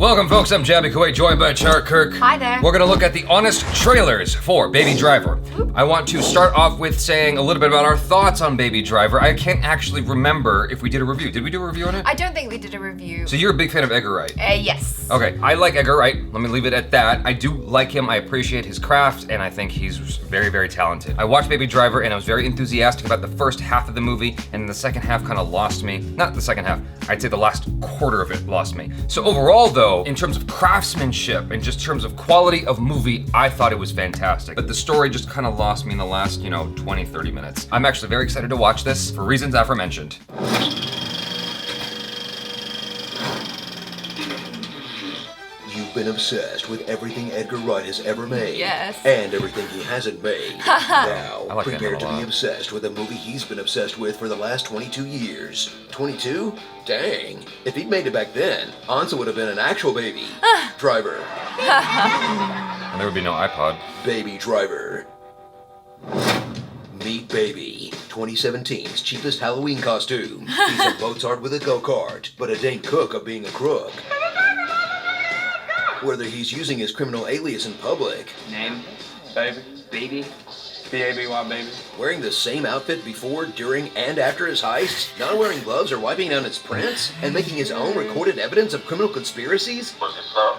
Welcome, folks. I'm Jaby, Koay, joined by KIRK. Hi there. We're gonna look at the honest trailers for Baby Driver. I want to start off with saying a little bit about our thoughts on Baby Driver. I can't actually remember if we did a review. Did we do a review on it? I don't think we did a review. So you're a big fan of Edgar Wright? Yes. Okay, I like Edgar Wright. Let me leave it at that. I do like him. I appreciate his craft, and I think he's very, very talented. I watched Baby Driver, and I was very enthusiastic about the first half of the movie, and the second half kind of lost me. Not the second half. I'd say the last quarter of it lost me. So overall, though, in terms of craftsmanship and just terms of quality of movie, I thought it was fantastic. But the story just kind of lost me in the last, 20, 30 minutes. I'm actually very excited to watch this for reasons aforementioned. You've been obsessed with everything Edgar Wright has ever made. Yes. And everything he hasn't made. Now, like that prepare a to lot. be obsessed with a movie he's been obsessed with for the last 22 years. 22? Dang. If he'd made it back then, Ansel would have been an actual baby. Driver. And there would be no iPod. Baby Driver. Meet Baby, 2017's cheapest Halloween costume. He's a Mozart with a go-kart, but a Dane Cook of being a crook. Whether he's using his criminal alias in public, Name? Baby? Baby? B-A-B-Y, baby. wearing the same outfit before, during, and after his heists, not wearing gloves or wiping down his prints, and making his own recorded evidence of criminal conspiracies? Was it so?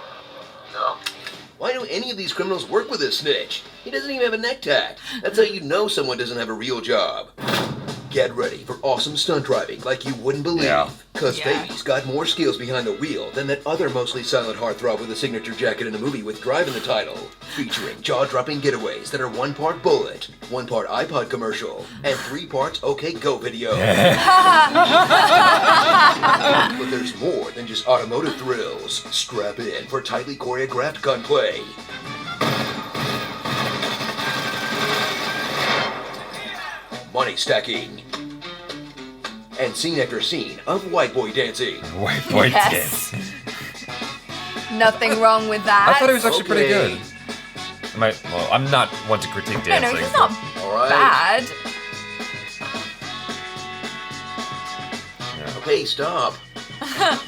No. Why do any of these criminals work with this snitch? He doesn't even have a neck tag. That's how you know someone doesn't have a real job. Get ready for awesome stunt driving like you wouldn't believe. Yeah. Cause Yeah. Baby's got more skills behind the wheel than that other mostly silent heartthrob with a signature jacket in a movie with Drive in the title. Featuring jaw-dropping getaways that are 1 part bullet, 1 part iPod commercial, and 3 parts OK Go video. But there's more than just automotive thrills. Strap in for tightly choreographed gunplay. Money stacking. And scene after scene of white boy dancing. White boy Yes. Nothing wrong with that. I thought it was actually pretty Okay. good. I'm not one to critique No, dancing. he's not All right. bad. Okay, stop. Cut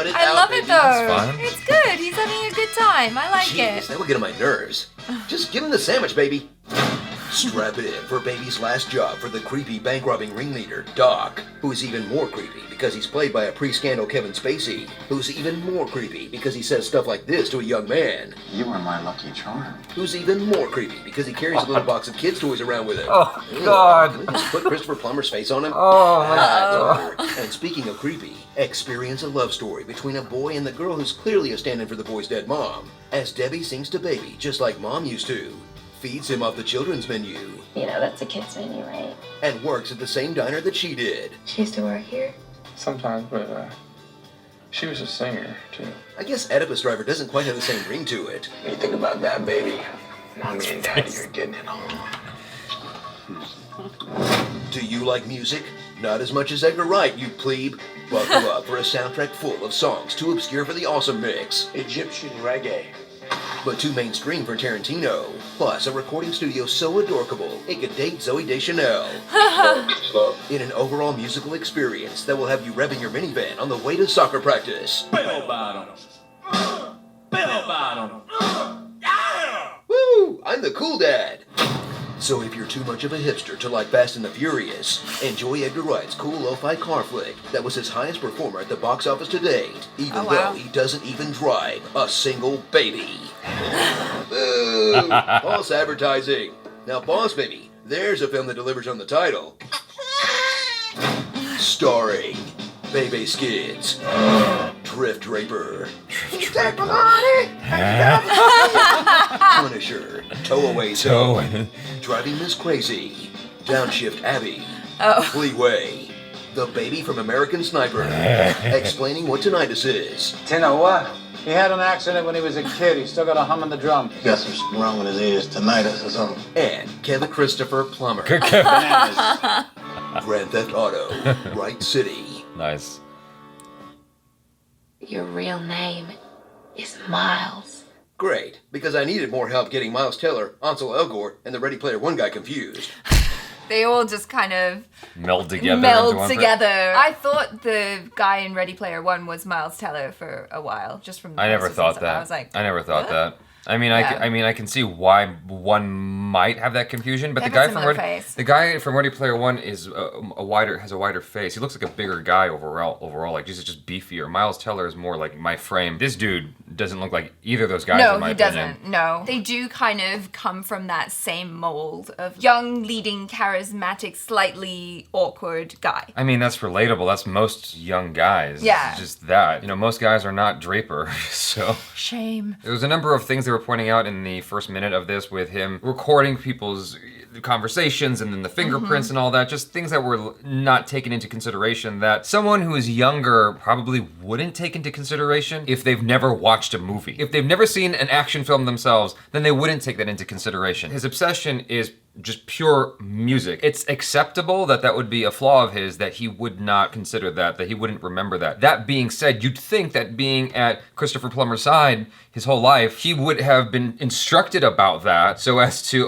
it I out, love baby. it though. fine. It's good. He's having a good time. I like Jeez, it. that would get on my nerves. Just give him the sandwich, baby. Strap in for Baby's last job for the creepy bank-robbing ringleader, Doc, who's even more creepy because he's played by a pre-scandal Kevin Spacey, who's even more creepy because he says stuff like this to a young man, You were my lucky charm. who's even more creepy because he carries a little box of kids' toys around with him. Oh, Ew, God. Can we just put Christopher Plummer's face on him? Oh, Ah, it's over. And speaking of creepy, experience a love story between a boy and the girl who's clearly a stand-in for the boy's dead mom, as Debbie sings to Baby just like Mom used to, feeds him off the children's menu, You know, that's a kid's menu, right? and works at the same diner that she did. She used to work here. Sometimes, but she was a singer, too. I guess Oedipus Driver doesn't quite have the same ring to it. When you think about that, baby, Mommy and Daddy are getting it on. Do you like music? Not as much as Edgar Wright, you plebe. Buckle up for a soundtrack full of songs too obscure for the awesome mix, Egyptian reggae. but too mainstream for Tarantino. Plus, a recording studio so adorkable, it could date Zooey Deschanel. Slow. In an overall musical experience that will have you revving your minivan on the way to soccer practice. Bell bottom. Bell bottom. Woo! I'm the cool dad. So if you're too much of a hipster to like Fast and the Furious, enjoy Edgar Wright's cool lo-fi car flick that was his highest performer at the box office to date, even Oh, wow. though he doesn't even drive a single baby. Boo! False advertising. Now, Boss Baby, there's a film that delivers on the title. Starring Bebe Skids, Drift Draper, Punisher, Towaway Toe, Driving Miss Crazy, Downshift Abby, Fleaway, the baby from American Sniper, explaining what tinnitus is, Tina, what? He had an accident when he was a kid. He's still got a hum in the drum. He got something wrong with his ears, tinnitus or something. and Kevin Christopher Plummer. Bananas. Grand Theft Auto, Wright City. Nice. Your real name is Miles. Great, because I needed more help getting Miles Teller, Ansel Elgort, and the Ready Player One guy confused. They all just kind of meld together. into meld one together. I thought the guy in Ready Player One was Miles Teller for a while, just from the I never posters and thought stuff. that. I was like, I never thought what? that. I mean, Yeah. I can see why one might have that confusion, but They the have guy a from similar Ready, face. the guy from Ready Player One is has a wider face. He looks like a bigger guy overall. Like he's just beefier. Miles Teller is more like my frame. This dude doesn't look like either of those guys. No, in my he opinion. doesn't. No. They do kind of come from that same mold of young, leading, charismatic, slightly awkward guy. I mean, that's relatable. That's most young guys. Yeah. It's just that. You know, most guys are not Draper, so. Shame. There was a number of things they were pointing out in the first minute of this with him recording people's conversations and then the fingerprints and all that, just things that were not taken into consideration that someone who is younger probably wouldn't take into consideration if they've never watched a movie. If they've never seen an action film themselves, then they wouldn't take that into consideration. His obsession is just pure music. It's acceptable that that would be a flaw of his, that he would not consider that he wouldn't remember that. That being said, you'd think that being at Christopher Plummer's side his whole life, he would have been instructed about that so as to,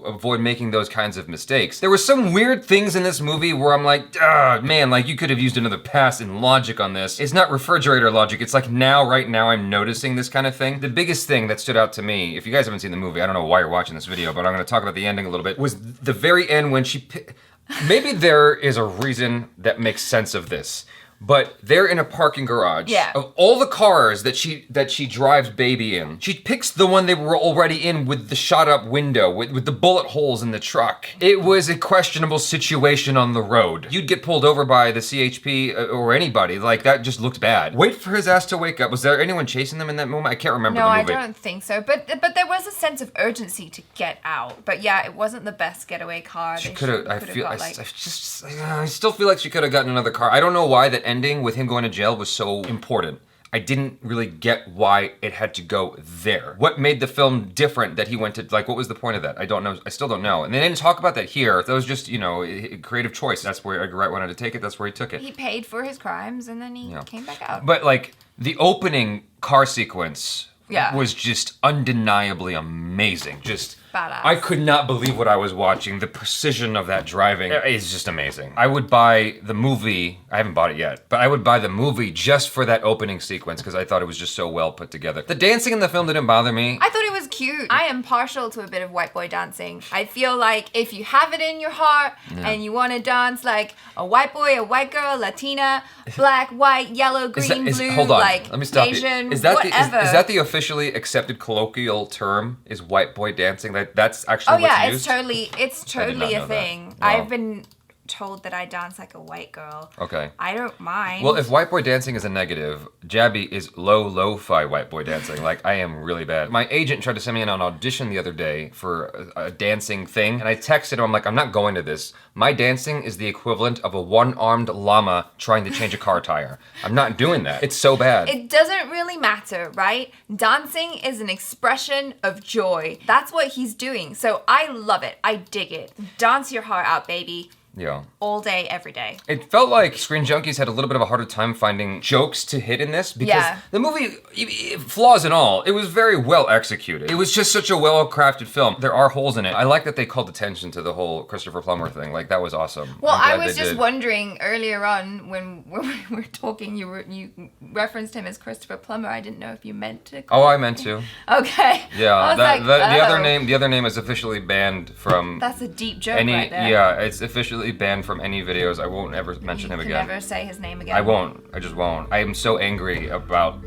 avoid making those kinds of mistakes. There were some weird things in this movie where I'm like, man, like you could have used another pass in logic on this. It's not refrigerator logic. It's like right now I'm noticing this kind of thing. The biggest thing that stood out to me, if you guys haven't seen the movie, I don't know why you're watching this video, but I'm gonna talk about the ending a little bit, was the very end when maybe there is a reason that makes sense of this. But they're in a parking garage. Yeah. Of all the cars that she drives baby in, she picks the one they were already in with the shot up window, with the bullet holes in the truck. It was a questionable situation on the road. You'd get pulled over by the CHP or anybody. Like, that just looked bad. Wait for his ass to wake up. Was there anyone chasing them in that moment? I can't remember No, the I movie. don't think so. But there was a sense of urgency to get out. But yeah, it wasn't the best getaway car. She They could have. I could've feel. got, I still feel like she could have gotten another car. I don't know why that ending with him going to jail was so important. I didn't really get why it had to go there. What made the film different that he went to, like, what was the point of that? I don't know. I still don't know. And they didn't talk about that here. That was just, creative choice. That's where Edgar Wright wanted to take it. That's where he took it. He paid for his crimes and then he came back out. But, like, the opening car sequence was just undeniably amazing. Just badass. I could not believe what I was watching. The precision of that driving is just amazing. I would buy the movie. I haven't bought it yet, but I would buy the movie just for that opening sequence because I thought it was just so well put together. The dancing in the film didn't bother me. I thought it was cute. I am partial to a bit of white boy dancing. I feel like if you have it in your heart and you want to dance like a white boy, a white girl, Latina, black, white, yellow, green, blue, hold on. like Let me stop Asian, you. Is that whatever. is that the officially accepted colloquial term? Is white boy dancing? That's actually Oh yeah, what's used? it's totally not a know that. thing. Wow. I've been told that I dance like a white girl. Okay. I don't mind. Well, if white boy dancing is a negative, Jaby is lo-fi white boy dancing. Like, I am really bad. My agent tried to send me in on an audition the other day for a dancing thing, and I texted him, I'm like, I'm not going to this. My dancing is the equivalent of a one-armed llama trying to change a car tire. I'm not doing that. It's so bad. It doesn't really matter, right? Dancing is an expression of joy. That's what he's doing. So I love it. I dig it. Dance your heart out, baby. Yeah. All day, every day. It felt like Screen Junkies had a little bit of a harder time finding jokes to hit in this because the movie, flaws and all, it was very well executed. It was just such a well-crafted film. There are holes in it. I like that they called attention to the whole Christopher Plummer thing. Like, that was awesome. Well, I'm glad I was they just did. wondering earlier on when we were talking, you referenced him as Christopher Plummer. I didn't know if you meant to. Oh, I meant to. Okay. Yeah, I was like, the other name is officially banned from That's a deep joke any. right there. Yeah, it's officially banned from any videos. I won't ever mention him You again. can never say his name again. I won't. I just won't. I am so angry about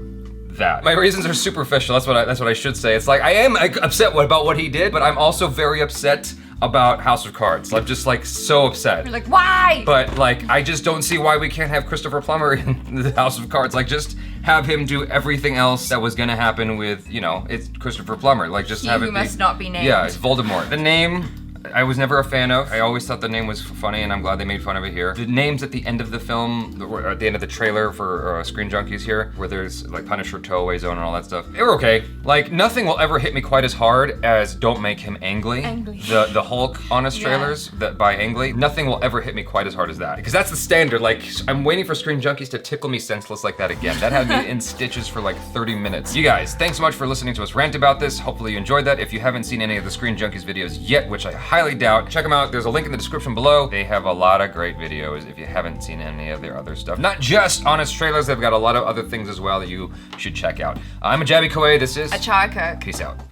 that. My reasons are superficial. That's what I should say. It's like I am upset about what he did, but I'm also very upset about House of Cards. I'm just like so upset. You're like, why? But like, I just don't see why we can't have Christopher Plummer in the House of Cards. Like, just have him do everything else that was gonna happen with, it's Christopher Plummer. Like, just He have who it must not be named. Yeah, it's Voldemort. The name, I was never a fan of. I always thought the name was funny, and I'm glad they made fun of it here. The names at the end of the film, or at the end of the trailer for Screen Junkies here, where there's like Punisher, Towaway Zone, and all that stuff, they were okay. Like, nothing will ever hit me quite as hard as Don't Make Him Angly. The Hulk Honest trailers that by Angly. Nothing will ever hit me quite as hard as that, because that's the standard. Like, I'm waiting for Screen Junkies to tickle me senseless like that again. That had me in stitches for like 30 minutes. You guys, thanks so much for listening to us rant about this. Hopefully you enjoyed that. If you haven't seen any of the Screen Junkies videos yet, which I highly doubt. Check them out. There's a link in the description below. They have a lot of great videos if you haven't seen any of their other stuff. Not just Honest Trailers, they've got a lot of other things as well that you should check out. I'm Jaby Koay. This is ACHARA KIRK. Peace out.